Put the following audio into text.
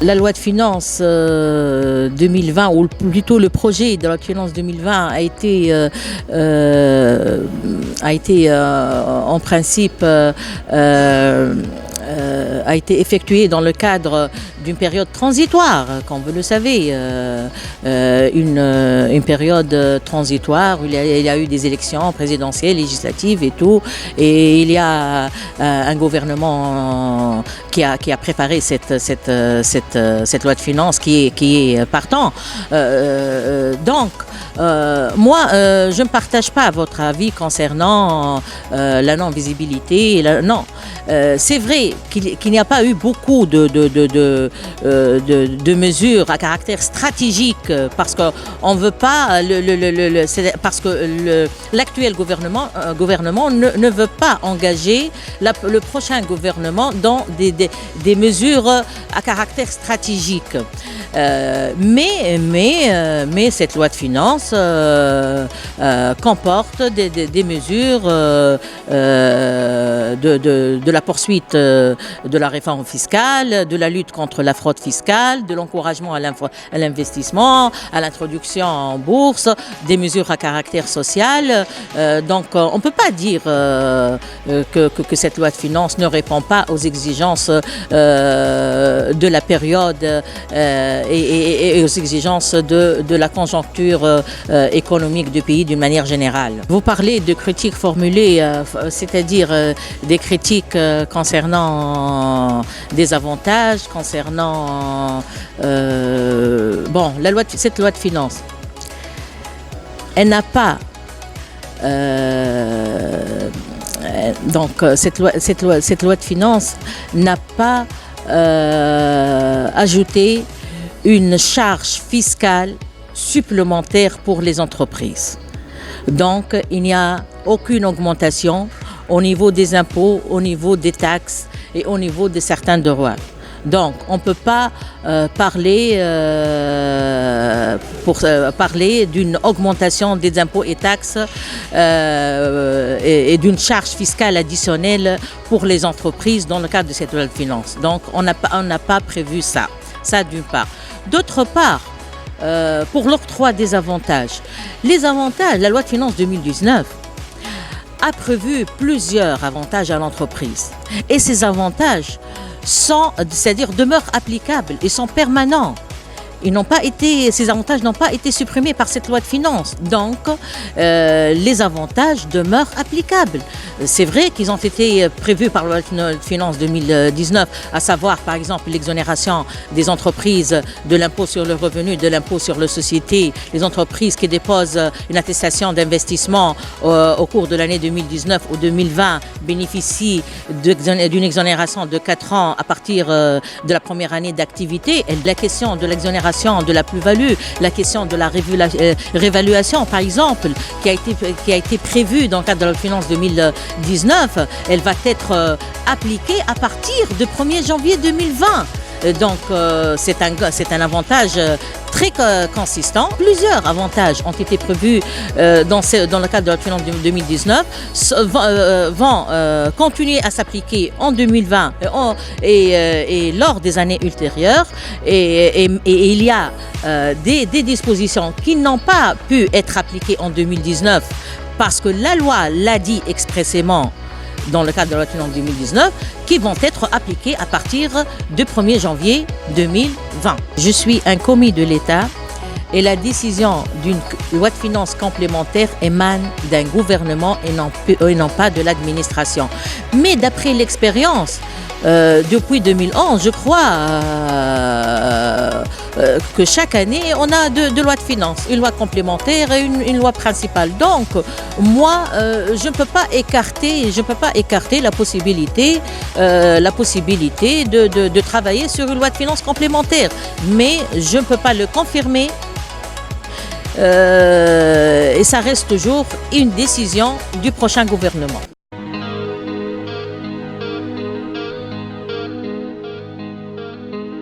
La loi de finances 2020, ou plutôt le projet de la loi de finances 2020 en principe a été effectué dans le cadre d'une période transitoire, comme vous le savez, une période transitoire où il y a eu des élections présidentielles, législatives et tout, et il y a un gouvernement qui a préparé cette loi de finances qui est partant. Donc, moi, je ne partage pas votre avis concernant la non-visibilité. Non, c'est vrai qu'il n'y a pas eu beaucoup de mesures à caractère stratégique parce qu'on ne veut pas, parce que l'actuel gouvernement ne veut pas engager le prochain gouvernement dans des mesures à caractère stratégique. Mais cette loi de finances comporte des mesures de la poursuite de la réforme fiscale, de la lutte contre la fraude fiscale, de l'encouragement à l'investissement, à l'introduction en bourse, des mesures à caractère social. Donc on ne peut pas dire que cette loi de finances ne répond pas aux exigences de la période et aux exigences de la conjoncture économique du pays d'une manière générale. Vous parlez de critiques formulées, c'est-à-dire des critiques concernant des avantages, concernant cette loi de finances. Elle n'a pas cette loi de finances n'a pas ajouté une charge fiscale supplémentaire pour les entreprises. Donc, il n'y a aucune augmentation au niveau des impôts, au niveau des taxes et au niveau de certains droits. Donc, on ne peut pas parler d'une augmentation des impôts et taxes et d'une charge fiscale additionnelle pour les entreprises dans le cadre de cette loi de finances. Donc, on n'a pas prévu ça. Ça, d'une part. D'autre part, pour l'octroi des avantages. Les avantages, la loi de finances 2019 a prévu plusieurs avantages à l'entreprise. Et ces avantages demeurent applicables et sont permanents. Ces avantages n'ont pas été supprimés par cette loi de finances. Donc, les avantages demeurent applicables. C'est vrai qu'ils ont été prévus par la loi de finances 2019, à savoir, par exemple, l'exonération des entreprises de l'impôt sur le revenu, de l'impôt sur les sociétés. Les entreprises qui déposent une attestation d'investissement au cours de l'année 2019 ou 2020 bénéficient d'une exonération de 4 ans à partir de la première année d'activité. Et la question de l'exonération de la plus-value, la question de la réévaluation, par exemple, qui a été prévue dans le cadre de la finance 2019, elle va être appliquée à partir du 1er janvier 2020. Donc, c'est un avantage très consistant. Plusieurs avantages ont été prévus dans le cadre de la finance 2019, vont continuer à s'appliquer en 2020 et lors des années ultérieures. Et il y a des dispositions qui n'ont pas pu être appliquées en 2019 parce que la loi l'a dit expressément dans le cadre de la loi de finances 2019, qui vont être appliquées à partir du 1er janvier 2020. Je suis un commis de l'État et la décision d'une loi de finances complémentaire émane d'un gouvernement et non pas de l'administration. Mais d'après l'expérience, depuis 2011, je crois que chaque année, on a deux lois de finances, une loi complémentaire et une loi principale. Donc, moi, je ne peux pas écarter la possibilité de travailler sur une loi de finances complémentaire. Mais je ne peux pas le confirmer. Et ça reste toujours une décision du prochain gouvernement.